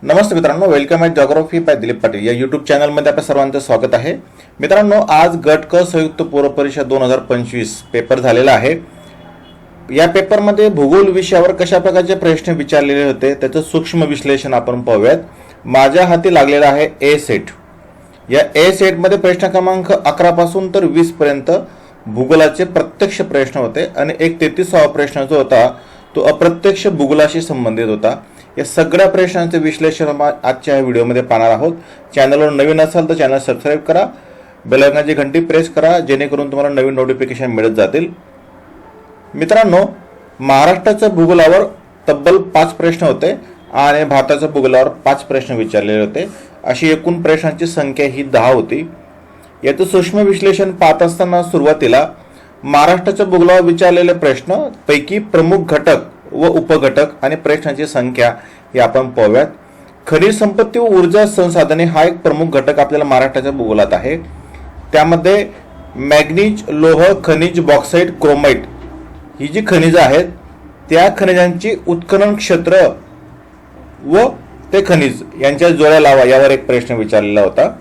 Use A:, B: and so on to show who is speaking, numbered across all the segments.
A: नमस्ते मित्रांनो, welcome at geography by Dilip Patil या YouTube चॅनलमध्ये आपल्या सर्वांचं स्वागत आहे. मित्रांनो, आज गट क संयुक्त पूर्व परीक्षा 2025 पेपर झालेला आहे. या पेपरमध्ये भूगोल विषयावर कशा प्रकारचे प्रश्न विचारलेले होते त्याचं सूक्ष्म विश्लेषण आपण पाहूयात. माझ्या हाती लागलेला आहे ए सेट. या ए सेटमध्ये प्रश्न क्रमांक 11 पासून तर 20 पर्यंत भूगोलाचे प्रत्यक्ष प्रश्न होते आणि एक 33वा प्रश्न जो होता तो अप्रत्यक्ष भूगोलाशी संबंधित होता. या सगळ्या प्रश्नांचे विश्लेषण आजच्या या व्हिडिओमध्ये पाहणार आहोत. चॅनलवर नवीन असाल तर चॅनल सबस्क्राईब करा, बेल आयकॉनची घंटी प्रेस करा जेणेकरून तुम्हाला नवीन नोटिफिकेशन मिळत जातील. मित्रांनो, महाराष्ट्राच्या भूगोलावर तब्बल 5 प्रश्न होते आणि भारताच्या भूगोलावर 5 प्रश्न विचारलेले होते. अशी एकूण प्रश्नांची संख्या ही 10 होती. याचं सूक्ष्म विश्लेषण पाहत असताना सुरुवातीला महाराष्ट्राच्या भूगोलावर विचारलेले प्रश्न पैकी प्रमुख घटक व उपघटक आणि प्रश्नांची संख्या हे आपण पाहूयात. खनिज संपत्ती व ऊर्जा संसाधने हा एक प्रमुख घटक आपल्याला महाराष्ट्राच्या भूगोलात आहे. त्यामध्ये मॅग्नीज, लोह खनिज, बॉक्साईट, क्रोमाइट ही जी खनिजं आहेत त्या खनिजांची उत्खनन क्षेत्र व ते खनिज यांच्या जोड्या लावा यावर एक प्रश्न विचारलेला होता.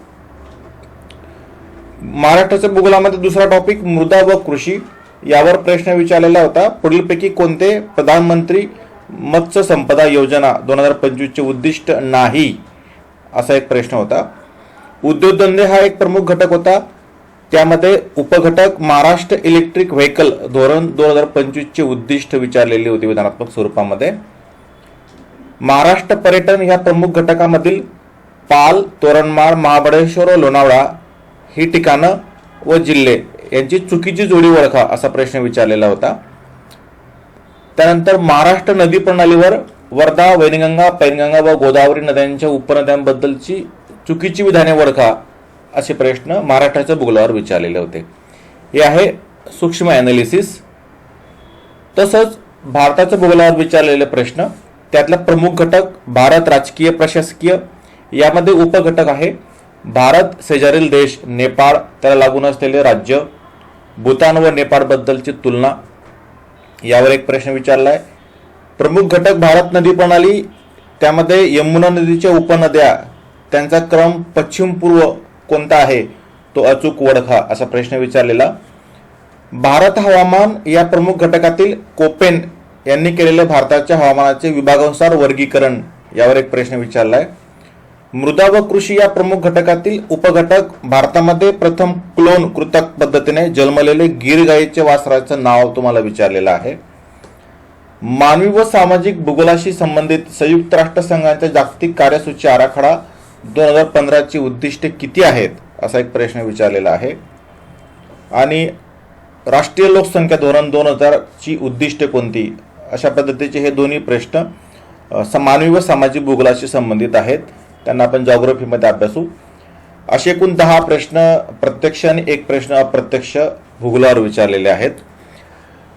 A: महाराष्ट्राच्या भूगोलामध्ये दुसरा टॉपिक मृदा व कृषी यावर प्रश्न विचारलेला होता. पुढीलपैकी कोणते प्रधानमंत्री मत्स्य संपदा योजना 2025 चे उद्दिष्ट नाही असा एक प्रश्न होता. उद्योगधंदे हा एक प्रमुख घटक होता. त्यामध्ये उपघटक महाराष्ट्र इलेक्ट्रिक व्हेकल धोरण 2025 चे उद्दिष्ट विचारलेली होती विधानात्मक स्वरूपामध्ये. महाराष्ट्र पर्यटन ह्या प्रमुख घटकामधील पाल, तोरणमाळ, महाबळेश्वर व लोणावळा ही ठिकाणं व जिल्हे यांची चुकीची जोडी ओळखा असा प्रश्न विचारलेला होता. त्यानंतर महाराष्ट्र नदी प्रणालीवर वर्धा, वैनगंगा, पैनगंगा व गोदावरी नद्यांच्या उपनद्यांबद्दलची चुकीची विधाने ओळखा असे प्रश्न महाराष्ट्राच्या भूगोलावर विचारलेले होते. हे आहे सूक्ष्म ॲनालिसिस. तसंच भारताच्या भूगोलावर विचारलेले प्रश्न त्यातला प्रमुख घटक भारत राजकीय प्रशासकीय यामध्ये उपघटक आहे भारत, शेजारील देश नेपाळ, त्याला लागून असलेले राज्य, भूतान व नेपाळ बद्दलची तुलना यावर एक प्रश्न विचारला आहे. प्रमुख घटक भारत नदी प्रणाली त्यामध्ये यमुना नदीच्या उपनद्या त्यांचा क्रम पश्चिम पूर्व कोणता आहे तो अचूक ओळखा असा प्रश्न विचारलेला. भारत हवामान या प्रमुख घटकातील कोपेन यांनी केलेले भारताच्या हवामानाचे विभागानुसार वर्गीकरण यावर एक प्रश्न विचारला आहे. मृदा व कृषी या प्रमुख घटकातील उपघटक भारतामध्ये प्रथम क्लोन कृतक पद्धतीने जन्मलेले गीर गाईच्या वासराचं नाव तुम्हाला विचारलेलं आहे. मानवी व सामाजिक भूगोलाशी संबंधित संयुक्त राष्ट्रसंघाच्या जागतिक कार्यसूची आराखडा 2015 ची उद्दिष्टे किती आहेत असा एक प्रश्न विचारलेला आहे. आणि राष्ट्रीय लोकसंख्या धोरण 2000 ची उद्दिष्टे कोणती अशा पद्धतीचे हे दोन्ही प्रश्न मानवी व सामाजिक भूगोलाशी संबंधित आहेत. त्यांना आपण जॉग्राफीमध्ये अभ्यासू. असे एकूण 10 प्रश्न प्रत्यक्ष आणि एक प्रश्न अप्रत्यक्ष भूगोलावर विचारलेले आहेत.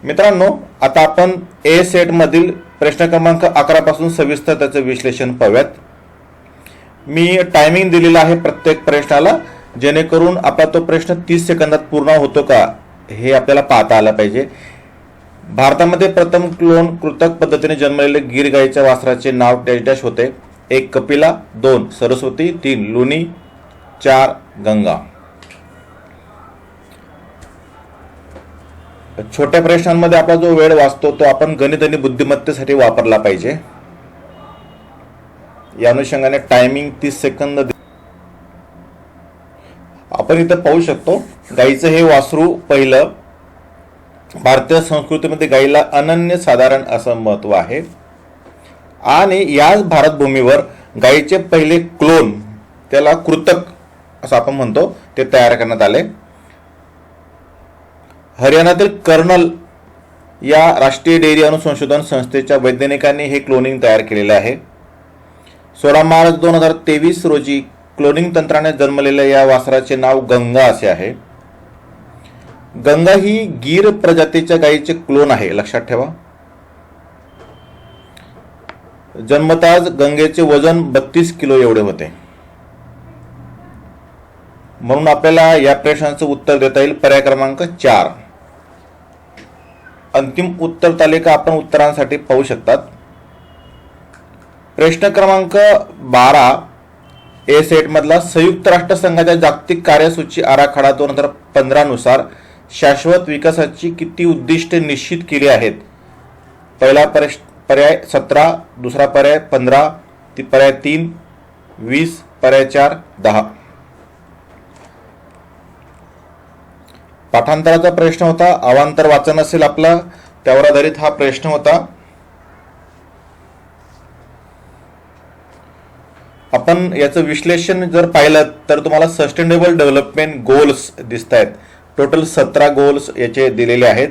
A: मित्रांनो, आता आपण ए सेट मधील प्रश्न क्रमांक 11 पासून सविस्तर त्याचे विश्लेषण पाहूयात. मी टायमिंग दिलेला आहे प्रत्येक प्रश्नाला जेणेकरून आपला तो प्रश्न 30 सेकंदात पूर्ण होतो का हे आपल्याला पाहता आलं पाहिजे. भारतामध्ये प्रथम क्लोन कृतक पद्धतीने जन्मलेले गीर गाईच्या वासराचे नाव डॅश डॅश होते. 1 कपिला, 2 सरस्वती, 3 लुनी, 4 गंगा. छोट्या प्रश्नांमध्ये आपला जो वेळ वाचतो तो आपण गणित आणि बुद्धिमत्तेसाठी वापरला पाहिजे. या अनुषंगाने टायमिंग 30 सेकंद. आपण इथं पाहू शकतो गाईचं हे वासरू पहिलं. भारतीय संस्कृतीमध्ये गाईला अनन्य साधारण असं महत्व आहे आणि याच भारत भूमीवर गाईचे पहिले क्लोन त्याला कृतक असं आपण म्हणतो ते तयार करण्यात आले. हरियाणातील कर्नल या राष्ट्रीय डेअरी अनुसंशोधन संस्थेच्या वैज्ञानिकांनी हे क्लोनिंग तयार केलेले आहे. 16 मार्च 2023 रोजी क्लोनिंग तंत्राने जन्मलेल्या या वासराचे नाव गंगा असे आहे. गंगा ही गीर प्रजातीच्या गायीचे क्लोन आहे, लक्षात ठेवा. जन्मताच गंगेचे वजन 32 किलो एवढे होते. म्हणून आपल्याला या प्रश्नाचं उत्तर देता येईल पर्याय क्रमांक 4. अंतिम उत्तर तालिका आपण उत्तरांसाठी पाहू शकतात. प्रश्न क्रमांक 12 ए सेट मधला, संयुक्त राष्ट्रसंघाच्या जागतिक कार्यसूची आराखडा 2015 नुसार शाश्वत विकासाची किती उद्दिष्टे निश्चित केली आहेत? पहिला पर्याय 17, दुसरा पर्याय 15, पर्याय 3 20, पर्याय 4 10. पाठांतराचा प्रश्न होता, अवांतर वाचन असेल आपला, त्यावर आधारित हा प्रश्न होता. आपण याचं विश्लेषण जर पाहिलं तर तुम्हाला सस्टेनेबल डेव्हलपमेंट गोल्स दिसत आहेत. टोटल 17 गोल्स याचे दिलेले आहेत.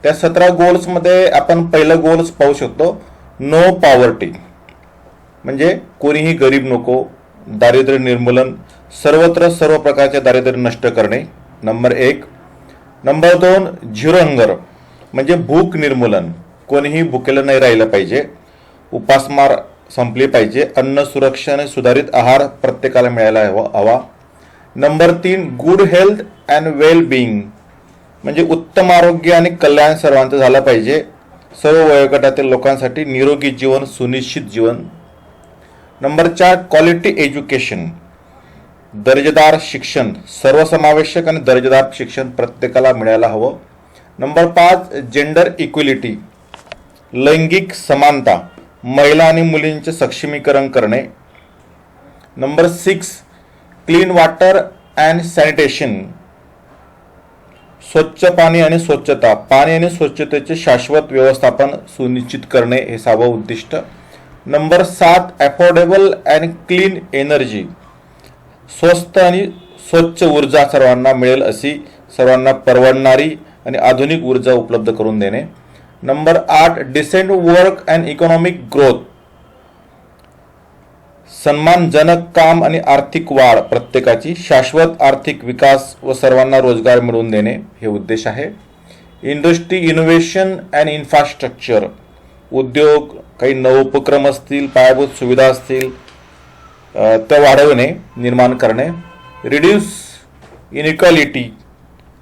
A: त्या 17 गोल्समध्ये आपण पहिलं गोल्स पाहू शकतो, नो पॉवर्टी, म्हणजे कोणीही गरीब नको, दारिद्र्य निर्मूलन, सर्वत्र सर्व प्रकारचे दारिद्र्य नष्ट करणे, नंबर 1. नंबर 2, झिरो हंगर, म्हणजे भूक निर्मूलन, कोणीही भुकेलं नाही राहिलं पाहिजे, उपासमार संपली पाहिजे, अन्न सुरक्षा आणि सुधारित आहार प्रत्येकाला मिळायला हवा. Number 3, good health and well being, म्हणजे उत्तम आरोग्य आणि कल्याण सर्वांचं झालं पाहिजे, सर्व वयोगटातील लोकांसाठी निरोगी जीवन, सुनिश्चित जीवन. नंबर 4, क्वालिटी एज्युकेशन, दर्जेदार शिक्षण, सर्वसमावेशक आणि दर्जेदार शिक्षण प्रत्येकाला मिळायला हवं. नंबर 5, जेंडर इक्विलिटी, लैंगिक समानता, महिला आणि मुलींचे सक्षमीकरण करणे. Number 6, clean water and sanitation, स्वच्छ पाणी आणि स्वच्छता, पाणी आणि स्वच्छतेचे शाश्वत व्यवस्थापन सुनिश्चित करणे हे 6वं उद्दिष्ट. Number 7, affordable and clean energy, स्वस्त आणि स्वच्छ ऊर्जा सर्वांना मिळेल अशी, सर्वांना परवडणारी आणि आधुनिक ऊर्जा उपलब्ध करून देणे. Number 8, decent work and economic growth, सन्मानजनक काम आणि आर्थिक वाढ प्रत्येकाची, शाश्वत आर्थिक विकास व सर्वांना रोजगार मिळवून देणे हे उद्देश आहे. इंडस्ट्री इनोव्हेशन अँड इन्फ्रास्ट्रक्चर, उद्योग, काही नवोपक्रम असतील, पायाभूत सुविधा असतील त्या वाढवणे, निर्माण करणे. रिड्यूस इनइक्वालिटी,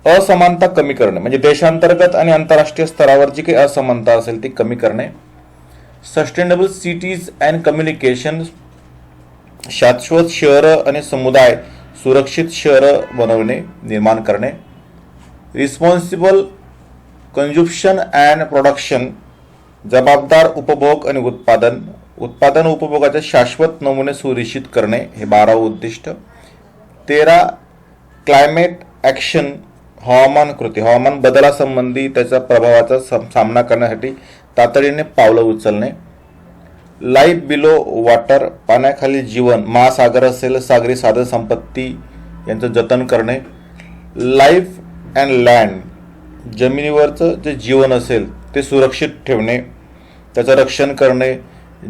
A: असमानता कमी करणे, म्हणजे देशांतर्गत आणि आंतरराष्ट्रीय स्तरावर जी काही असमानता असेल ती कमी करणे. सस्टेनेबल सिटीज अँड कम्युनिकेशन, शाश्वत शहरं आणि समुदाय, सुरक्षित शहरं बनवणे, निर्माण करणे. रिस्पॉन्सिबल कन्झ्युम्शन अँड प्रोडक्शन, जबाबदार उपभोग आणि उत्पादन उपभोगाचे शाश्वत नमुने सुनिश्चित करणे हे 12 उद्दिष्ट. 13, क्लायमेट ॲक्शन, हवामान कृती, हवामान बदलासंबंधी त्याच्या प्रभावाचा सामना करण्यासाठी तातडीने पावलं उचलणे. लाईफ बिलो वॉटर, पाण्याखाली जीवन, महासागर असेल, सागरी साधन संपत्ती यांचं जतन करणे. लाईफ अँड लँड, जमिनीवरचं जे जीवन असेल ते सुरक्षित ठेवणे, त्याचं रक्षण करणे,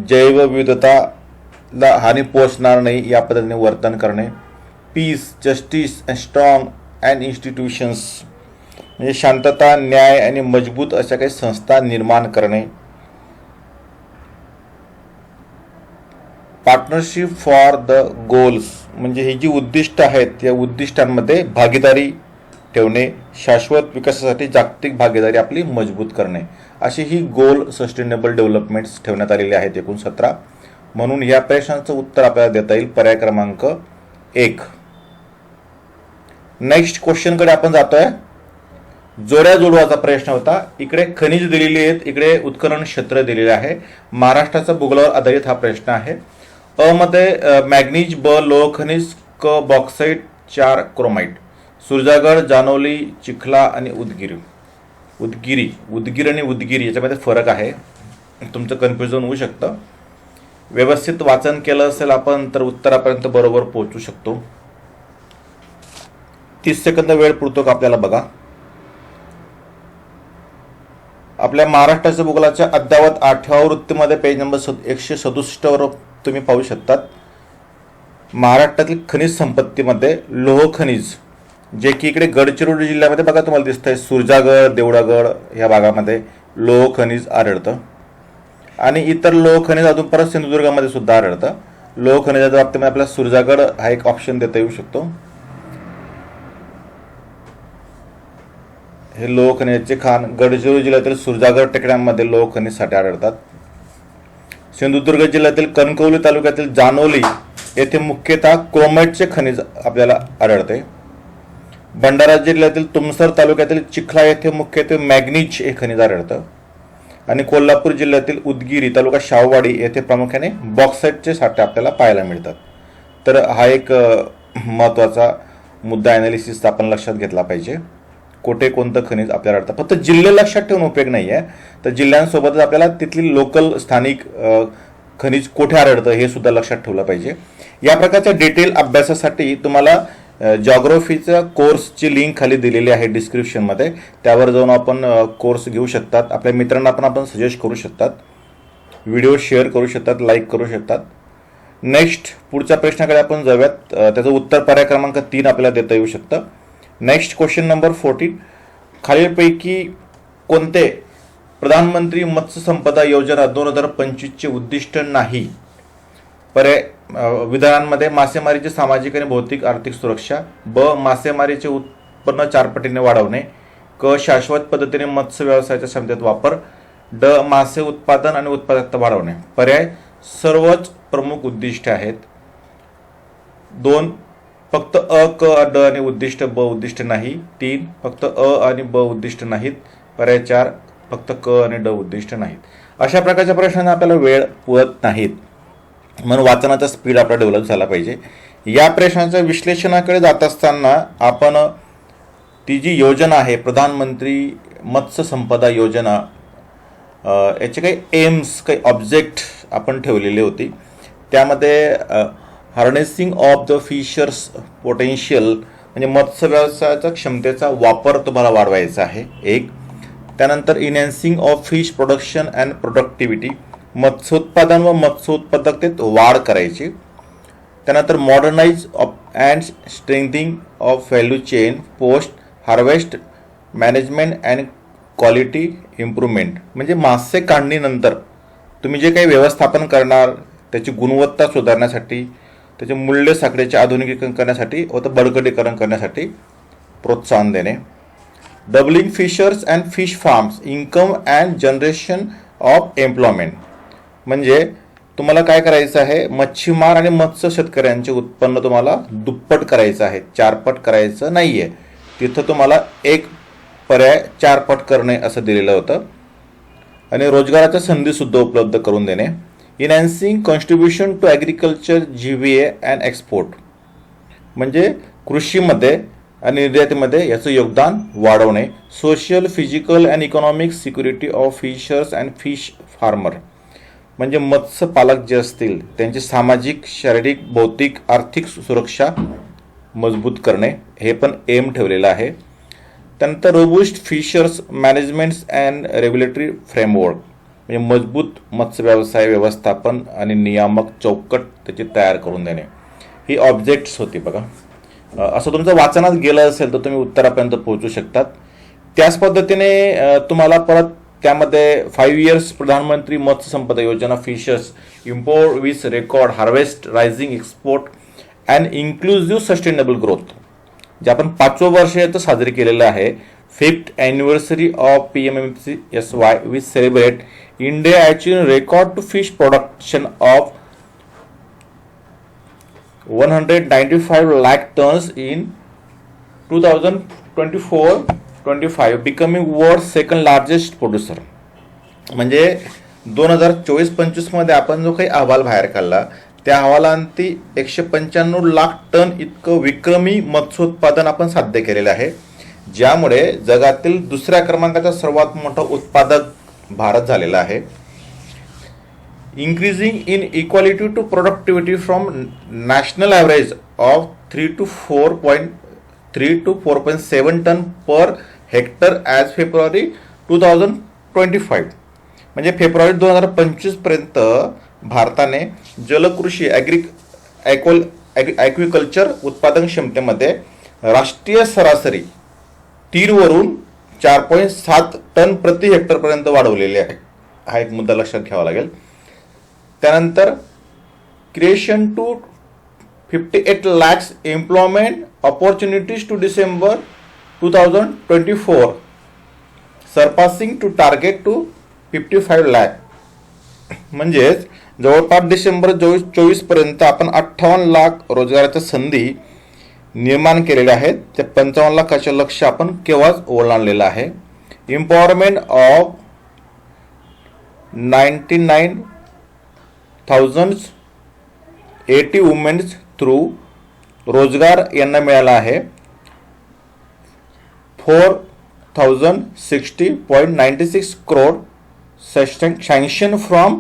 A: जैवविविधताला हानी पोहोचणार नाही या पद्धतीने वर्तन करणे. Peace, justice and strong and institutions, म्हणजे शांतता, न्याय आणि मजबूत अशा काही संस्था निर्माण करणे. पार्टनरशिप फॉर द गोल्स, म्हणजे ही जी उद्दिष्ट आहेत या उद्दिष्टांमध्ये भागीदारी ठेवणे, शाश्वत विकासासाठी जागतिक भागीदारी आपली मजबूत करणे, अशी ही गोल सस्टेनेबल डेव्हलपमेंट्स ठेवण्यात आलेले आहेत एकूण 17. म्हणून या प्रश्नाचं उत्तर आपल्याला देता येईल पर्याय क्रमांक 1. नेक्स्ट क्वेश्चनकडे आपण जातोय. जोड्या जुळवाचा प्रश्न होता. इकडे खनिज दिलेली आहेत, इकडे उत्खनन क्षेत्र दिलेले आहे. महाराष्ट्राच्या भूगोलावर आधारित हा प्रश्न आहे. अ मध्ये मॅग्नीज, ब लोह खनिज, क बॉक्साईट, 4 क्रोमाइट, सुरजागड, जानोली, चिखला आणि उदगीर आणि उदगीर याच्यामध्ये फरक आहे, तुमचं कन्फ्युजन होऊ शकतं. व्यवस्थित वाचन केलं असेल आपण तर उत्तरापर्यंत बरोबर पोहोचू शकतो. 30 सेकंद वेळ पुरतो का आपल्याला बघा. आपल्या महाराष्ट्राच्या भूगोलाच्या अद्ययावत 8व्या वृत्तीमध्ये पेज नंबर 167 वर तुम्ही पाहू शकतात. महाराष्ट्रातील खनिज संपत्तीमध्ये लोह खनिज, जे की इकडे गडचिरोली जिल्ह्यामध्ये बघा तुम्हाला दिसतंय, सुरजागड, देवळागड या भागामध्ये लोह खनिज आढळतं. आणि इतर लोह खनिज अजून परत सिंधुदुर्गामध्ये सुद्धा आढळतं. लोह खनिजाच्या बाबतीमध्ये आपल्याला सुरजागड हा एक ऑप्शन देता येऊ शकतो. हे लोह खनिजाचे खान गडचिरोली जिल्ह्यातील सुरजागड टेकड्यांमध्ये लोह खनिज साठे आढळतात. सिंधुदुर्ग जिल्ह्यातील कणकवली तालुक्यातील जानोली येथे मुख्यतः क्रोमाइटचे खनिज आपल्याला आढळते. भंडारा जिल्ह्यातील तुमसर तालुक्यातील चिखला येथे मुख्यत्वे मॅग्नीज हे खनिज आढळतं. आणि कोल्हापूर जिल्ह्यातील उदगीरी तालुका शाहूवाडी येथे प्रामुख्याने बॉक्साईटचे साठे आपल्याला पाहायला मिळतात. तर हा एक महत्त्वाचा मुद्दा ॲनालिसिस आपण लक्षात घेतला पाहिजे. कोठे कोणतं खनिज आपल्याला आढळतं. फक्त जिल्हे लक्षात ठेवून उपयोग नाही आहे, तर जिल्ह्यांसोबतच आपल्याला तिथली लोकल स्थानिक खनिज कोठे आढळतं हे सुद्धा लक्षात ठेवलं पाहिजे. या प्रकारच्या डिटेल अभ्यासासाठी तुम्हाला जॉग्राफीचा कोर्सची लिंक खाली दिलेली आहे डिस्क्रिप्शनमध्ये, त्यावर जाऊन आपण कोर्स घेऊ शकतात. आपल्या मित्रांना पण आपण सजेस्ट करू शकतात, व्हिडिओ शेअर करू शकतात, लाईक करू शकतात. नेक्स्ट पुढच्या प्रश्नाकडे आपण जाऊयात. त्याचं उत्तर पर्याय क्रमांक 3 आपल्याला देता येऊ शकतं. Next question number 14. खालीलपैकी कोणते प्रधानमंत्री मत्स्य संपदा योजना 2025चे उद्दिष्ट नाही? पर्याय विधानांमध्ये मासेमारीची सामाजिक आणि भौतिक आर्थिक सुरक्षा, ब मासेमारीचे उत्पन्न 4 पटीने वाढवणे, क शाश्वत पद्धतीने मत्स्य व्यवसायाच्या क्षमतेत वापर, ड मासे उत्पादन आणि उत्पादकता वाढवणे. पर्याय सर्वच प्रमुख उद्दिष्टे आहेत. 2 फक्त अ, क, ड आणि उद्दिष्ट, ब उद्दिष्ट नाही. 3 फक्त अ आणि ब उद्दिष्ट नाहीत. पर्याय 4 फक्त क आणि ड उद्दिष्ट नाहीत. अशा प्रकारच्या प्रश्नांना आपल्याला वेळ पुरत नाहीत, म्हणून वाचनाचा स्पीड आपला डेव्हलप झाला पाहिजे. या प्रश्नाच्या विश्लेषणाकडे जात असताना आपण ती जी योजना आहे प्रधानमंत्री मत्स्य संपदा योजना, याचे काही एम्स, काही ऑब्जेक्ट आपण ठेवलेली होती. त्यामध्ये harnessing of the fishers potential म्हणजे मत्स्य व्यवसायाचा क्षमतेचा वापर तुम्हाला वाढवायचा आहे एक. त्यानंतर enhancing of fish production and productivity, मत्स्य उत्पादन व मत्स्य उत्पादकतेत वाढ करायची. त्यानंतर modernise of and strengthening of value chain post harvest management and quality improvement, म्हणजे मासे काढणीनंतर तुम्ही जे काही व्यवस्थापन करणार त्याची गुणवत्ता सुधारण्यासाठी, त्याचे मूल्य साखळीचे आधुनिकीकरण करण्यासाठी व बळकटीकरण करण्यासाठी प्रोत्साहन देणे. Doubling fishers and fish farms income and generation of employment, म्हणजे तुम्हाला काय करायचं आहे, मच्छीमार आणि मत्स्य शेतकऱ्यांचे उत्पन्न तुम्हाला दुप्पट करायचं आहे, 4 पट करायचं नाही आहे. तिथं तुम्हाला एक पर्याय 4 पट करणे असं दिलेलं होतं. आणि रोजगाराच्या संधीसुद्धा उपलब्ध करून देणे. Enhancing contribution to agriculture GVA and export, म्हणजे कृषीमध्ये आणि निर्यातीमध्ये याचं योगदान वाढवणे. Social physical and economic security of fishers and fish farmer, म्हणजे मत्स्यपालक जे असतील त्यांची सामाजिक, शारीरिक, भौतिक, आर्थिक सुरक्षा मजबूत करणे, हे पण एम ठेवलेलं आहे. त्यानंतर robust fishers managements and regulatory framework, म्हणजे मजबूत मत्स्य व्यवसाय व्यवस्थापन आणि नियामक चौकट त्याची तयार करून देणे. ही ऑब्जेक्ट्स होती बघा. असं तुमचं वाचनात गेलं असेल तर तुम्ही उत्तरापर्यंत पोहोचू शकतात. त्याच पद्धतीने तुम्हाला परत त्यामध्ये 5 years प्रधानमंत्री Matsya Sampada Yojana fishers import with record harvest rising export and inclusive sustainable growth, जे आपण 5वं वर्ष याचं साजरे केलेलं आहे. 5th anniversary of PMMCSY we celebrate India achieve record to fish production of 195 lakh tons in 2024-25, becoming world second largest producer. म्हणजे 2024-25 मध्ये आपण जो काही अहवाल बाहेर काढला त्या अहवालांती 195 लाख टन इतकं विक्रमी मत्स्योत्पादन आपण साध्य केलेलं आहे, ज्यामुळे जगातील 2ऱ्या क्रमांकाचा सर्वात मोठा उत्पादक भारत झालेला आहे. increasing in equality to productivity from national average of 3 to 4.7 ton per hectare as February 2025, म्हणजे फेब्रुवारी 2025 पर्यंत भारताने जलकृषी ॲग्रिकल्चर उत्पादन क्षमतेमध्ये राष्ट्रीय सरासरी 3 वरून 4.7 टन प्रति हेक्टर पर्यंत वाढवलेली आहे. हा एक मुद्दा लक्षात घ्यावा लागेल. त्यानंतर creation to 58 lakhs employment opportunities to December 2024, surpassing to target to 55 lakh, म्हणजेच जवळपास डिसेंबर 2024 पर्यंत आपण 58 लाख रोजगाराच्या संधी निर्माण केलेल्या आहेत. त्या 55 लाखाचे लक्ष्य आपण केव्हाच ओलांडलेलं आहे. एम्पॉवरमेंट ऑफ 99,080 वुमेन्स थ्रू रोजगार यांना मिळाला आहे 4,060.96 crore सँक्शन फ्रॉम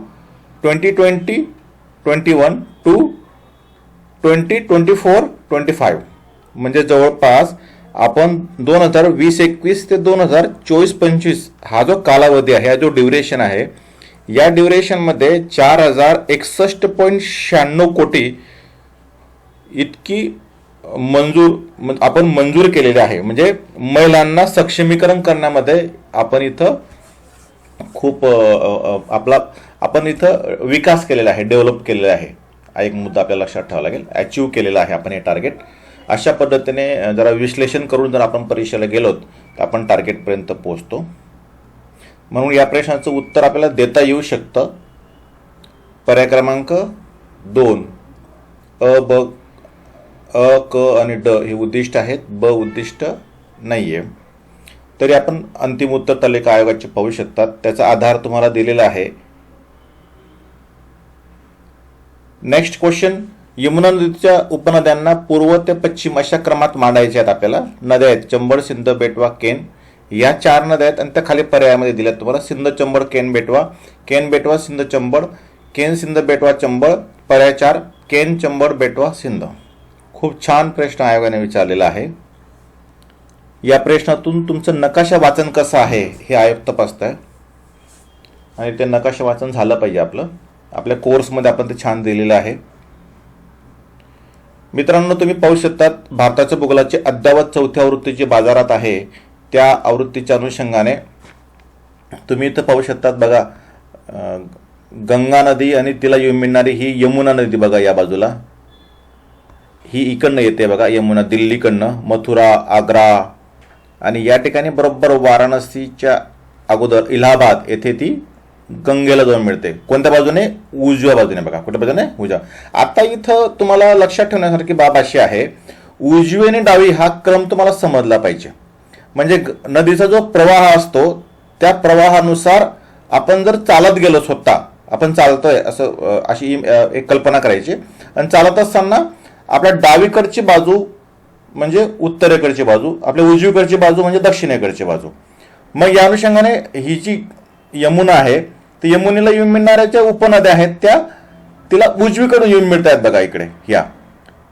A: 2020-21 टू 2024-25. म्हणजे जवळपास आपण 2020-21 ते 2024-25 हा जो कालावधी आहे, हा जो ड्युरेशन आहे, या ड्युरेशनमध्ये 4,061.96 कोटी इतकी आपण मंजूर केलेली आहे. म्हणजे महिलांना सक्षमीकरण करण्यामध्ये आपण इथं खूप आपण इथं विकास केलेला आहे, डेव्हलप केलेला आहे. हा एक मुद्दा आपल्याला लक्षात ठेवावा लागेल. अचीव्ह केलेला आहे आपण हे टार्गेट. अशा पद्धतीने जरा विश्लेषण करून जर आपण परीक्षेला गेलो तर आपण टार्गेटपर्यंत पोहोचतो. म्हणून या प्रश्नाचं उत्तर आपल्याला देता येऊ शकतं. पर्याय क्रमांक 2 अ, क आणि ड हे उद्दिष्ट आहेत, ब उद्दिष्ट नाही आहे. तरी आपण अंतिम उत्तर तालिका आयोगाचे पाहू शकतात. त्याचा आधार तुम्हाला दिलेला आहे. नेक्स्ट क्वेश्चन, यमुना नदीच्या उपनद्यांना पूर्व ते पश्चिम अशा क्रमात मांडायचे आहेत आपल्याला. नद्या आहेत चंबळ, सिंध, बेटवा, केन. या 4 नद्या आहेत आणि त्या खाली पर्यायामध्ये दिल्यात तुम्हाला. सिंध, चंबळ, केन, बेटवा. केन, बेटवा, सिंध, चंबळ. केन, सिंध, बेटवा, चंबळ. पर्याय 4 केन, चंबळ, बेटवा, सिंध. खूप छान प्रश्न आयोगाने विचारलेला आहे. या प्रश्नातून तुमचं नकाशा वाचन कसं आहे हे आयोग तपासत आहे आणि ते नकाशा वाचन झालं पाहिजे आपलं. आपल्या कोर्समध्ये आपण ते छान दिलेलं आहे. मित्रांनो, तुम्ही पाहू शकतात भारताच्या भूगोलाची अद्ययावत 4थी आवृत्ती जी बाजारात आहे त्या आवृत्तीच्या अनुषंगाने तुम्ही इथं पाहू शकतात. बघा, गंगा नदी आणि तिला मिळणारी ही यमुना नदी बघा या बाजूला. ही इकडनं येते बघा, यमुना दिल्लीकडनं, मथुरा, आग्रा आणि या ठिकाणी बरोबर वाराणसीच्या अगोदर इलाहाबाद येथे ती गंगेला जाऊन मिळते. कोणत्या बाजूने? उजव्या बाजूने. बघा कुठल्या बाजूने? उजव्या. आता इथं तुम्हाला लक्षात ठेवण्यासारखी बाब अशी आहे, उजवी आणि डावी हा क्रम तुम्हाला समजला पाहिजे. म्हणजे नदीचा जो प्रवाह असतो त्या प्रवाहानुसार आपण जर चालत गेलो, स्वतः आपण चालतोय असं अशी एक कल्पना करायची आणि चालत असताना आपल्या डावीकडची बाजू म्हणजे उत्तरेकडची बाजू, आपल्या उजवीकडची बाजू म्हणजे दक्षिणेकडची बाजू. मग या अनुषंगाने ही जी यमुना आहे ती यमुनेला येऊन मिळणाऱ्या उपनद्या आहेत त्या तिला उजवीकडून येऊन मिळत आहेत. बघा इकडे या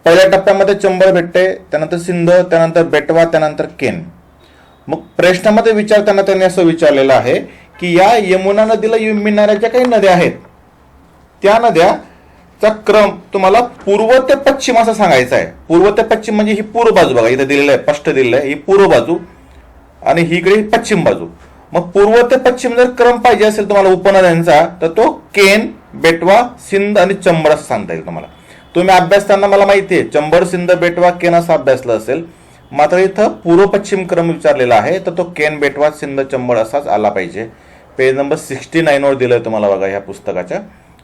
A: पहिल्या टप्प्यामध्ये चंबळ भेटते, त्यानंतर सिंध, त्यानंतर बेटवा, त्यानंतर केन. मग प्रश्नामध्ये विचारताना त्यांनी असं विचारलेलं आहे की या यमुना नदीला येऊन मिळणाऱ्या ज्या काही नद्या आहेत त्या नद्याचा क्रम तुम्हाला पूर्व ते पश्चिम असं सांगायचा आहे. पूर्व ते पश्चिम म्हणजे ही पूर्व बाजू बघा इथे दिलेलं आहे, स्पष्ट दिलेलं आहे, ही पूर्व बाजू आणि ही इकडे पश्चिम बाजू. मग पूर्व ते पश्चिम जर क्रम पाहिजे असेल तुम्हाला उपनद्यांचा तर तो केन, बेटवा, सिंध आणि चंबळ असं सांगता येईल तुम्हाला. तुम्ही अभ्यासताना मला माहिती आहे चंबळ, सिंध, बेटवा, केन असं अभ्यासलं असेल. मात्र इथं पूर्व पश्चिम क्रम विचारलेला आहे तर तो केन, बेटवा, सिंध, चंबळ असाच आला पाहिजे. पेज नंबर 69 वर दिलंय तुम्हाला बघा ह्या पुस्तकाच्या.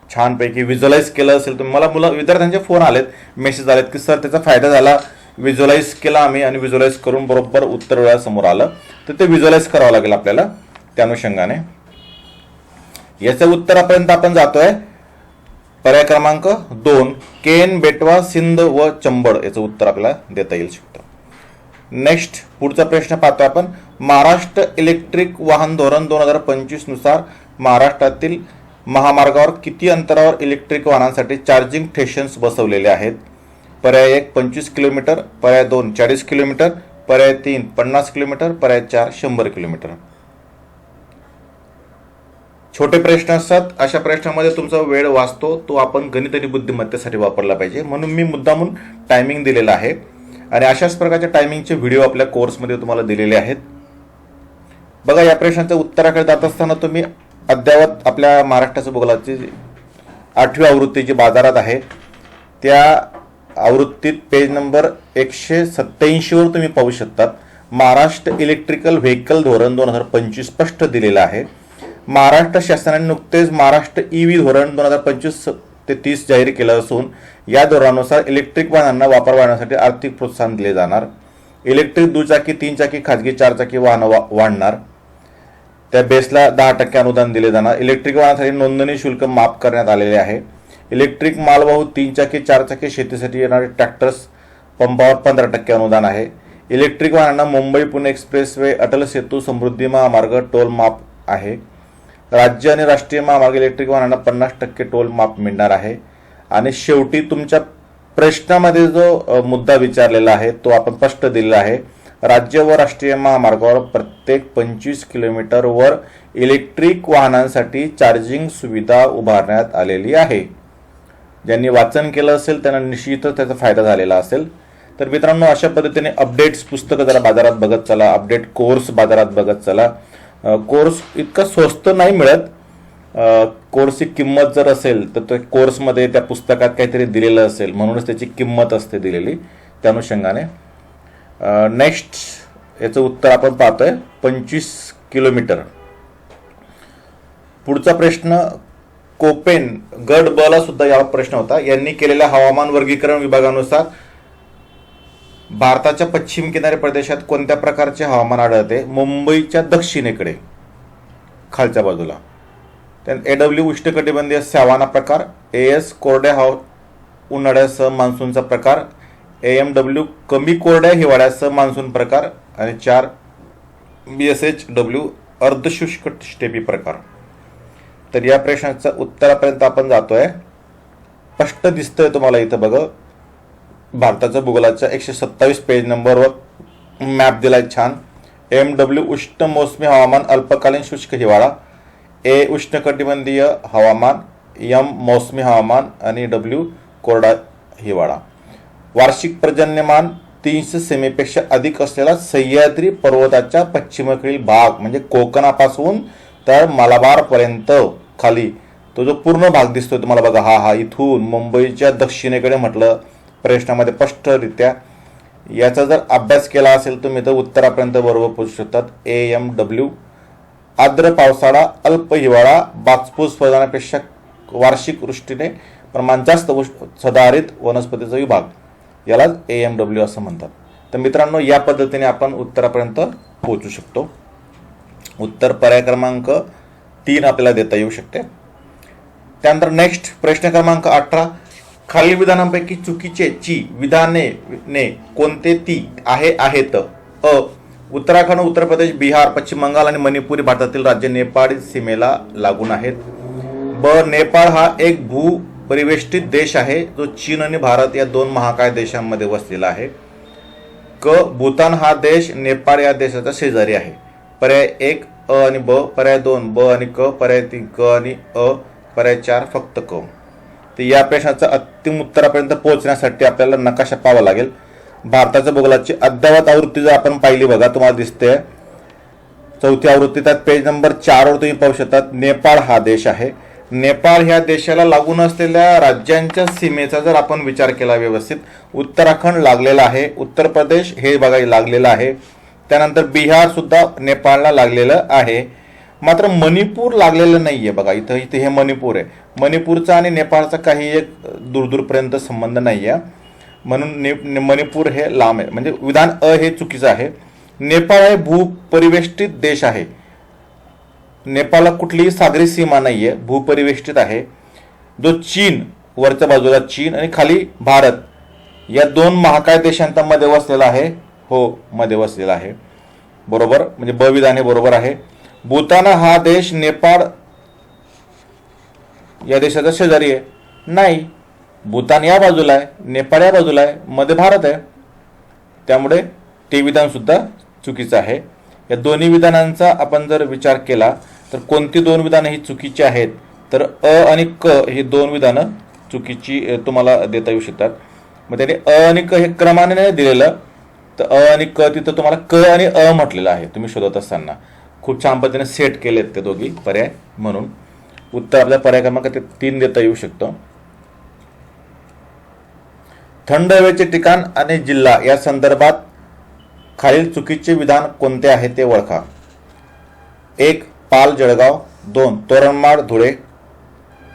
A: छानपैकी व्हिज्युअलाइज केलं असेल तुम्ही. मला विद्यार्थ्यांचे फोन आलेत, मेसेज आलेत की सर त्याचा फायदा झाला, व्हिज्युअलाइज केला आम्ही आणि व्हिज्युअलाइज करून बरोबर उत्तर वेळासमोर आलं. तर ते व्हिज्युअलाइज करावं लागेल आपल्याला. त्या अनुषंगाने याच्या उत्तरापर्यंत आपण जातोय. पर्याय क्रमांक 2 केन, बेटवा, सिंध व चंबळ याचं उत्तर आपल्याला देता येईल शकतं. नेक्स्ट पुढचा प्रश्न पाहतो आपण. महाराष्ट्र इलेक्ट्रिक वाहन धोरण 2025 नुसार महाराष्ट्रातील महामार्गावर किती अंतरावर इलेक्ट्रिक वाहनांसाठी चार्जिंग स्टेशन्स बसवलेले आहेत? पर्याय 1 25 किलोमीटर, पर्याय 2 40 किलोमीटर, पर्याय 3 50 किलोमीटर, पर्याय 4 100 किलोमीटर. छोटे प्रश्न असतात, अशा प्रश्नामध्ये तुमचा वेळ वाचतो, तो आपण गणित आणि बुद्धिमत्तेसाठी वापरला पाहिजे. म्हणून मी मुद्दामून टायमिंग दिलेला आहे आणि अशाच प्रकारच्या टायमिंगचे व्हिडिओ आपल्या कोर्समध्ये तुम्हाला दिलेले आहेत. बघा या प्रश्नाच्या उत्तराकडे जात असताना तुम्ही अद्ययावत आपल्या महाराष्ट्राच्या भूगोलाची 8वी आवृत्ती जी बाजारात आहे त्या आवृत्तीत पेज नंबर 187 वर तुम्ही पाहू शकतात महाराष्ट्र इलेक्ट्रिकल व्हेकल धोरण 2025 स्पष्ट दिलेलं आहे. महाराष्ट्र शासनाने नुकतेच महाराष्ट्र EV धोरण 2025 ते 30 जाहीर केलं असून या धोरणानुसार इलेक्ट्रिक वाहनांना वापर वाढवण्यासाठी आर्थिक प्रोत्साहन दिले जाणार. इलेक्ट्रिक दुचाकी, 3 चाकी, खाजगी 4 चाकी वाहनं वाढणार. त्या बेसला 10% अनुदान दिले जाणार. इलेक्ट्रिक वाहनासाठी नोंदणी शुल्क माफ करण्यात आलेले आहे. इलेक्ट्रिक मालवाहू 3 चाकी, 4 चाकी, शेतीसाठी येणारे ट्रॅक्टर्स पंपावर 15% अनुदान आहे. इलेक्ट्रिक वाहनांना मुंबई पुणे एक्सप्रेसवे, अटल सेतू, समृद्धी महामार्ग टोल माफ आहे. राज्य आणि राष्ट्रीय महामार्ग इलेक्ट्रिक वाहनांना 50% टोल माफ मिळणार आहे. आणि शेवटी तुमच्या प्रश्नामध्ये जो मुद्दा विचारलेला आहे तो आपण स्पष्ट दिलेला आहे. राज्य व राष्ट्रीय महामार्गावर प्रत्येक 25 किलोमीटरवर इलेक्ट्रिक वाहनांसाठी चार्जिंग सुविधा उभारण्यात आलेली आहे. ज्यांनी वाचन केलं असेल त्यांना निश्चितच त्याचा फायदा झालेला असेल. तर मित्रांनो, अशा पद्धतीने अपडेट्स पुस्तकं जरा बाजारात बघत चला, अपडेट कोर्स बाजारात बघत चला. कोर्स इतका स्वस्त नाही मिळत. कोर्सची किंमत जर असेल तर त्या कोर्समध्ये त्या पुस्तकात काहीतरी दिलेलं असेल म्हणूनच त्याची किंमत असते दिलेली. त्या अनुषंगाने नेक्स्ट याचं उत्तर आपण पाहतोय 25 किलोमीटर. पुढचा प्रश्न कोपेन गट ब ला सुद्धा यावर प्रश्न होता. यांनी केलेल्या हवामान वर्गीकरण विभागानुसार भारताच्या पश्चिम किनारी प्रदेशात कोणत्या प्रकारचे हवामान आढळते? मुंबईच्या दक्षिणेकडे खालच्या बाजूला. AW उष्णकटिबंधीय सॅवाना प्रकार, AS कोरड्या उन्हाळ्यासह मान्सूनचा प्रकार, AMW कमी कोरड्या हिवाळ्यासह मान्सून प्रकार आणि 4 BSHW अर्धशुष्क स्टेपी प्रकार. तर या प्रश्नाचं उत्तरापर्यंत आपण जातोय. स्पष्ट दिसतंय तुम्हाला इथं बघा. भारताच्या भूगोलाच्या 127 पेज नंबरवर मॅप दिलाय छान. AMW उष्ण मोसमी हवामान, अल्पकालीन शुष्क हिवाळा. A उष्णकटिबंधीय हवामान, M मोसमी हवामान आणि W कोरडा हिवाळा. वार्षिक पर्जन्यमान 300 सेमीपेक्षा अधिक असलेला सह्याद्री पर्वताच्या पश्चिमेकडील भाग म्हणजे कोकणापासून तर मलाबारपर्यंत खाली तो जो पूर्ण भाग दिसतोय तुम्हाला बघा, हा इथून मुंबईच्या दक्षिणेकडे म्हटलं प्रश्नामध्ये स्पष्टरित्या. याचा जर अभ्यास केला असेल तुम्ही तर उत्तरापर्यंत बरोबर पोहोचू शकतात. AMW आर्द्र पावसाळा, अल्प हिवाळा, बाष्पोत्सर्जनापेक्षा वार्षिक दृष्टीने प्रमाण जास्त सदाहरित वनस्पतीचा विभाग, यालाच AMW असं म्हणतात. तर मित्रांनो, या पद्धतीने आपण उत्तरापर्यंत पोहोचू शकतो. उत्तर पर्याय क्रमांक 3 आपल्याला देता येऊ शकते. त्यानंतर नेक्स्ट प्रश्न क्रमांक 18. खालील विधानांपैकी चुकीचे विधाने कोणते ती आहेत? अ. उत्तराखंड, उत्तर प्रदेश, बिहार, पश्चिम बंगाल आणि मणिपूर भारतातील राज्य नेपाळ सीमेला लागून आहेत. ब. नेपाळ हा एक भूपरिवेष्टित देश आहे जो चीन आणि भारत या 2 महाकाय देशांमध्ये वसलेला आहे. क. भूतान हा देश नेपाळ या देशाचा शेजारी आहे. पर्याय 1 अ आणि ब, पर्याय 2 ब आणि क, पर्याय 3 क आणि अ, पर्याय 4 फक्त क. तर या प्रश्नाचं अंतिम उत्तरापर्यंत पोहोचण्यासाठी आपल्याला नकाशा पाहावा लागेल. भारताच्या भूगोलाची अद्ययावत आवृत्ती जर आपण पाहिली बघा, तुम्हाला दिसते 4थी आवृत्ती. त्यात पेज नंबर 4 वर तुम्ही पाहू शकतात नेपाळ हा देश आहे. नेपाळ ह्या देशाला लागून असलेल्या राज्यांच्या सीमेचा जर आपण विचार केला व्यवस्थित, उत्तराखंड लागलेला आहे, उत्तर प्रदेश हे बघा लागलेलं आहे, त्यानंतर बिहार सुद्धा नेपाळला लागलेलं आहे. मात्र मणिपूर लागलेलं नाहीये बघा. इथे हे मणिपूर आहे. मणिपूरचा आणि नेपाळचा काही एक दूरपर्यंत संबंध नाही आहे, म्हणून मणिपूर हे लांब आहे. म्हणजे विधान अ हे चुकीचं आहे. नेपाळ हे भूपरिवेष्टित देश आहे. नेपाळला कुठलीही सागरी सीमा नाहीये, भूपरिवेष्टित आहे. जो चीन वरच्या बाजूला चीन आणि खाली भारत या 2 महाकाय देशांच्या मध्ये वसलेला आहे. हो, मध्ये वसलेला आहे. बरोबर, म्हणजे ब विधान हे बरोबर आहे. भूतान हा देश नेपाळ या देशाचा शेजारी आहे. नाही, भूतान या बाजूला आहे, नेपाळ या बाजूला आहे, मध्ये भारत आहे. त्यामुळे ते विधान सुद्धा चुकीचं आहे. या दोन्ही विधानांचा आपण जर विचार केला तर कोणती 2 विधानं ही चुकीची आहेत? तर अ आणि क ही 2 विधानं चुकीची तुम्हाला देता येऊ शकतात. मग त्याने अ आणि क हे क्रमाने नाही दिलेलं, तर अ आणि क तिथं तुम्हाला क आणि अ म्हटलेलं आहे. तुम्ही शोधत असताना खूप छान पद्धतीने सेट केलेत ते दोघी पर्याय, म्हणून उत्तर आपल्या पर्याय क्रमांक 3 देता येऊ शकतं. थंड हवेचे ठिकाण आणि जिल्हा या संदर्भात खालील चुकीचे विधान कोणते आहे ते ओळखा. 1 पाल जळगाव, 2 तोरणमाळ धुळे,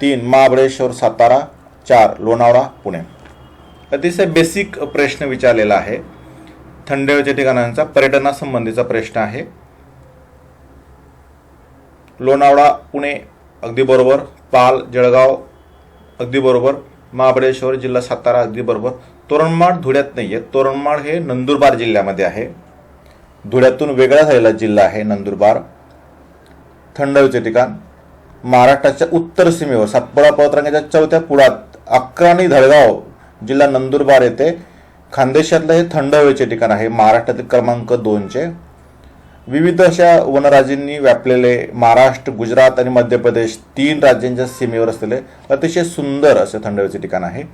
A: 3 महाबळेश्वर सातारा, 4 लोणावळा पुणे. अतिशय बेसिक प्रश्न विचारलेला आहे. थंड हवेच्या ठिकाणांचा पर्यटनासंबंधीचा प्रश्न आहे. लोणावळा पुणे अगदी बरोबर, पाल जळगाव अगदी बरोबर, महाबळेश्वर जिल्हा सातारा अगदी बरोबर. तोरणमाळ धुळ्यात नाही आहे. तोरणमाळ हे नंदुरबार जिल्ह्यामध्ये आहे. धुळ्यातून वेगळा झालेला जिल्हा आहे नंदुरबार. थंड हवेचे ठिकाण महाराष्ट्राच्या उत्तर सीमेवर सातपुडा पर्वतरांगेच्या चौथ्या पुढात अक्राणी धळगाव जिल्हा नंदुरबार येथे खानदेशातलं हे थंड हवेचे ठिकाण आहे. महाराष्ट्रातील क्रमांक 2चे. विविध अशा वनराजींनी व्यापलेले महाराष्ट्र, गुजरात आणि मध्य प्रदेश 3 राज्यांच्या सीमेवर असलेले अतिशय सुंदर असे थंड हवेचे ठिकाण आहे.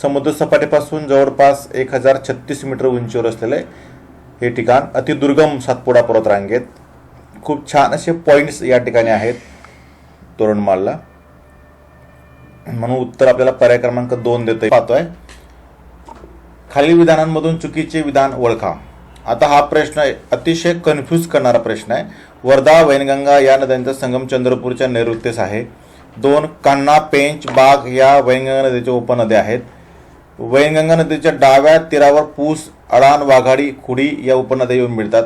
A: समुद्र सपाटीपासून जवळपास 1036 मीटर उंचीवर असलेले हे ठिकाण अतिदुर्गम सातपुडा पर्वतरांगेत. खूप छान असे पॉइंट्स या ठिकाणी आहेत तोरणमाळला. म्हणून उत्तर आपल्याला पर्याय क्रमांक 2 देतोय. पाहतोय खालील विधानांमधून चुकीचे विधान ओळखा. आता हा प्रश्न अतिशय कन्फ्यूज करणारा प्रश्न आहे. वर्धा वैनगंगा या नद्यांचा संगम चंद्रपूरच्या नैऋत्येस आहे. 2 कान्हा, पेंच, बाग या वैनगंगा नदीच्या उपनद्या आहेत. वैनगंगा नदीच्या डाव्या तीरावर पूस, अडाण, वाघाडी, खुडी या उपनद्या येऊन मिळतात.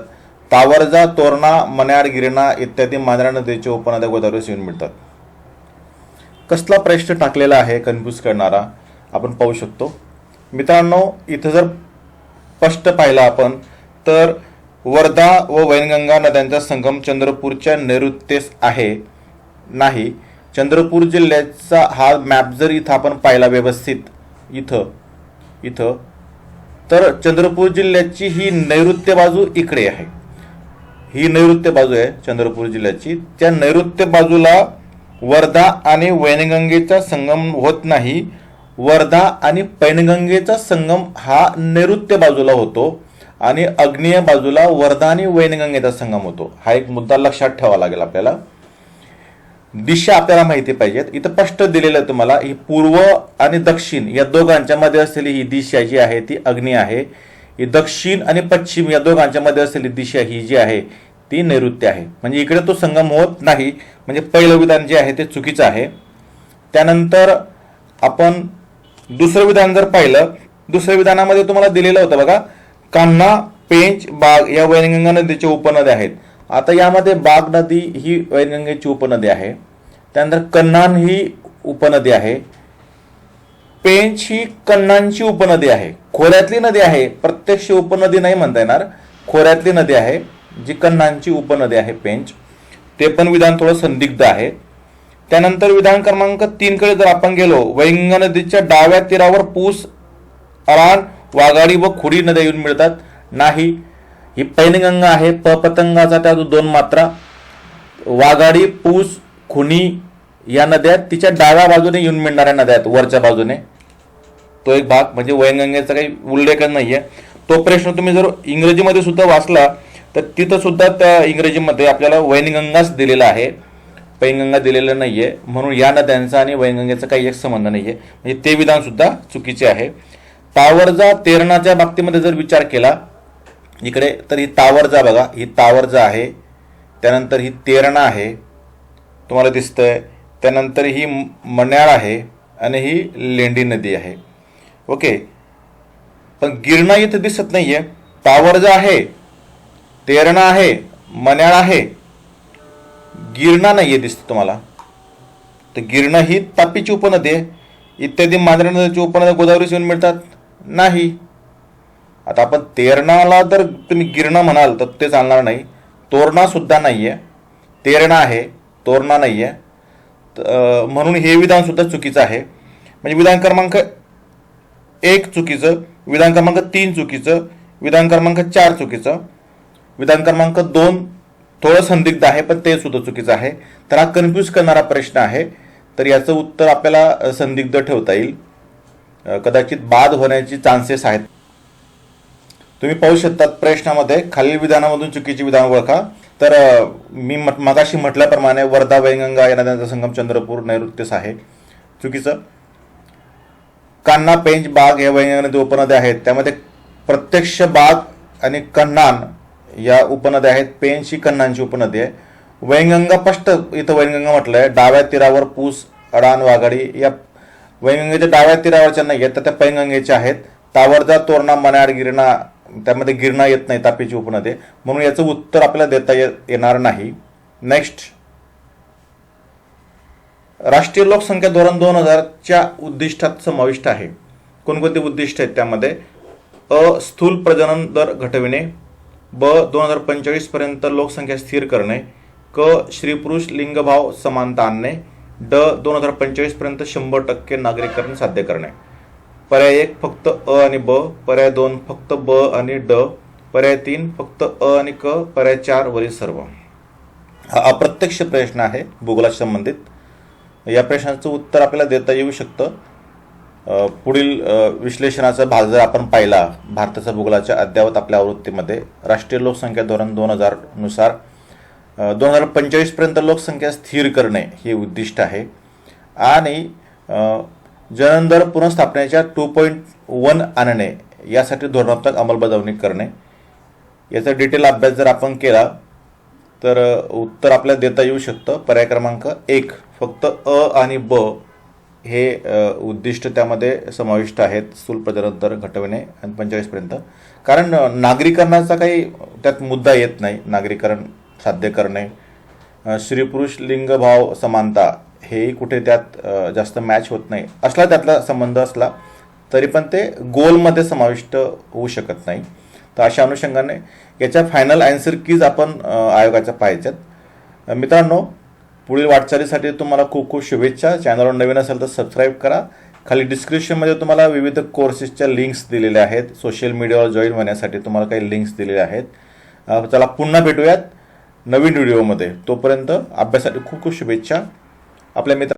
A: तावरजा, तोरणा, मन्याड, गिरणा इत्यादी मांजरा नदीच्या उपनद्या गोदावरीस येऊन मिळतात. कसला प्रश्न टाकलेला आहे कन्फ्यूज करणारा आपण पाहू शकतो. मित्रांनो, इथं जर स्पष्ट पाहिलं आपण तर वर्धा व वैनगंगा नद्यांचा संगम चंद्रपूरच्या नैऋत्येस आहे नाही. चंद्रपूर जिल्ह्याचा हा मॅप जर इथं आपण पाहिला व्यवस्थित इथं तर चंद्रपूर जिल्ह्याची ही नैऋत्य बाजू इकडे आहे. ही नैऋत्य बाजू आहे चंद्रपूर जिल्ह्याची. त्या नैऋत्य बाजूला वर्धा आणि वैनगंगेचा संगम होत नाही. वर्धा आणि पैनगंगेचा संगम हा नैऋत्य बाजूला होतो आणि आग्नेय बाजूला वर्धा आणि वैनगंगेचा संगम होतो. हा एक मुद्दा लक्षात ठेवावा लागेल आपल्याला. दिशा आपल्याला माहिती पाहिजेत. इथं स्पष्ट दिलेलं आहे तुम्हाला. ही पूर्व आणि दक्षिण या दोघांच्या मध्ये असलेली ही दिशा जी आहे ती आग्नेय आहे. ही दक्षिण आणि पश्चिम या दोघांच्या मध्ये असलेली दिशा ही जी आहे ती नैऋत्य आहे. म्हणजे इकडे तो संगम होत नाही. म्हणजे पहिलं विधान जे आहे ते चुकीचं आहे. त्यानंतर आपण दुसरं विधान जर पाहिलं, दुसऱ्या विधानामध्ये तुम्हाला दिलेलं होतं बघा, कान्हा, पेंच, बाग या वैनगंगा नदीच्या उपनद्या आहेत. आता यामध्ये बाग नदी ही वैनगंगेची उपनदी आहे. त्यानंतर कन्हान ही उपनदी आहे. पेंच ही कन्हांची उपनदी आहे. खोऱ्यातली नदी आहे. प्रत्यक्ष उपनदी नाही म्हणता येणार. खोऱ्यातली नदी आहे जी कन्हांची उपनदी आहे पेंच. ते पण विधान थोडं संदिग्ध आहे. त्यानंतर विधान क्रमांक 3 कडे जर आपण गेलो, वैनगंगा नदीच्या डाव्या तीरावर पूस, अराण, वाघाडी व खुडी नद्या येऊन मिळतात नाही. ही पैनगंगा आहे. पतंगाचा त्या 2 मात्रा. वाघाडी, पूस, खुनी या नद्या तिच्या डाव्या बाजूने येऊन मिळणाऱ्या नद्या आहेत वरच्या बाजूने. तो एक भाग म्हणजे वैनगंगेचा काही उल्लेख नाहीये. तो प्रश्न तुम्ही जर इंग्रजीमध्ये सुद्धा वाचला तर तिथं सुद्धा त्या इंग्रजीमध्ये आपल्याला वैनगंगाच दिलेला आहे, पैनगंगा दिलेलं नाहीये. म्हणून या नद्यांचा आणि वैनगंगेचा काही एक संबंध नाहीये. म्हणजे ते विधान सुद्धा चुकीचे आहे. तावरजा तेरणाच्या बाबतीमध्ये जर विचार केला इकडे तर ही तावरजा बघा, ही तावरजा आहे. त्यानंतर ही तेरणा आहे तुम्हाला दिसतंय. त्यानंतर ही मन्याड आहे आणि ही लेंडी नदी आहे. ओके, पण गिरणा इथं दिसत नाहीये. तावरजा आहे, तेरणा आहे, मन्याड आहे, गिरणा नाहीये दिसत तुम्हाला. तर गिरणा ही तापीची उपनदी आहे. इत्यादी मांजरा नदीची उपनद्या गोदावरीस येऊन मिळतात नाही. आता आपण तेरणाला जर तुम्ही गिरणा म्हणाल तर ते चालणार नाही. तोरणा सुद्धा नाहीये. तेरणा आहे, तोरणा नाहीये. म्हणून हे विधान सुद्धा चुकीचं आहे. म्हणजे विधान क्रमांक 1 चुकीचं, विधान क्रमांक 3 चुकीचं, विधान क्रमांक 4 चुकीचं, विधान क्रमांक 2 थोडं संदिग्ध आहे पण ते सुद्धा चुकीचं आहे. तर हा कन्फ्यूज करणारा प्रश्न आहे. तर याचं उत्तर आपल्याला संदिग्ध ठेवता येईल. कदाचित बाद होण्याची चान्सेस आहेत. तुम्ही पाहू शकता प्रश्नामध्ये खालील विधानामधून चुकीचे विधान ओळखा. तर मी मगाशी म्हटल्याप्रमाणे वर्धा वैनगंगा या नद्यांचा संगम चंद्रपूर नैऋत्येस आहे. चुकीचं. कान्हा, पेंच, बाग या वैनगंगा नदी उपनद्या आहेत. त्यामध्ये प्रत्यक्ष बाग आणि कन्हान या उपनद्या आहेत. पेंच ही कन्हांची उपनदी आहे. वैनगंगा स्पष्ट इथं वैनगंगा म्हटलंय, डाव्या तीरावर पूस, अडाण, वाघाडी या वैनगंगेच्या डाव्या तीरावरच्या नाही आहेत तर त्या पैनगंगेच्या आहेत. तावरजा, तोरणा, मन्याड, गिरणा, त्यामध्ये गिरणा येत नाही, तापीची उपनदी, म्हणून याचं उत्तर आपल्याला देता येणार नाही. नेक्स्ट, राष्ट्रीय लोकसंख्या धोरण 2000च्या उद्दिष्टात समाविष्ट आहे. कोणकोणते उद्दिष्ट आहेत त्यामध्ये? अ. स्थूल प्रजनन दर घटविणे. ब. 2045 पर्यंत लोकसंख्या स्थिर करणे. क. स्त्री पुरुष लिंगभाव समानता आणणे. ड. 2045 पर्यंत 100% नागरीकरण साध्य करणे. पर्याय 1 फक्त अ आणि ब, पर्याय 2 फक्त ब आणि ड, पर्याय 3 फक्त अ आणि क, पर्याय 4 वरील सर्व. हा अप्रत्यक्ष प्रश्न आहे भूगोलाशी संबंधित. या प्रश्नाचं उत्तर आपल्याला देता येऊ शकतं. पुढील विश्लेषणाचा भाग जर आपण पाहिला भारताच्या भूगोलाच्या अद्ययावत आपल्या आवृत्तीमध्ये, राष्ट्रीय लोकसंख्या धोरण 2000 नुसार 2045 पर्यंत लोकसंख्या स्थिर करणे हे उद्दिष्ट आहे आणि जनन दर पुनर्स्थापनेच्या 2.1 आणणे यासाठी धोरणात्मक अंमलबजावणी करणे. याचा डिटेल अभ्यास जर आपण केला तर उत्तर आपल्याला देता येऊ शकतं. पर्याय क्रमांक 1 फक्त अ आणि ब हे उद्दिष्ट त्यामध्ये समाविष्ट आहेत, स्थूल प्रजनन दर घटविणे आणि 45 पर्यंत. कारण नागरीकरणाचा काही त्यात मुद्दा येत नाही. नागरीकरण साध्य करणे, स्त्री पुरुष लिंगभाव समानता हेही कुठे त्यात जास्त मॅच होत नाही. असला त्यातला संबंध असला तरी पण ते गोलमध्ये समाविष्ट होऊ शकत नाही. तर अशा अनुषंगाने याच्या फायनल आन्सर कीज आपण आयोगाच्या पाहायच्यात. मित्रांनो, पुढील वाटचालीसाठी तुम्हाला खूप खूप शुभेच्छा. चॅनलवर नवीन असेल तर सबस्क्राईब करा. खाली डिस्क्रिप्शनमध्ये तुम्हाला विविध कोर्सेसच्या लिंक्स दिलेल्या आहेत. सोशल मीडियावर जॉईन होण्यासाठी तुम्हाला काही लिंक्स दिलेल्या आहेत. चला पुन्हा भेटूयात नवीन व्हिडिओमध्ये. तोपर्यंत अभ्यासासाठी खूप खूप शुभेच्छा. आपल्या मित्र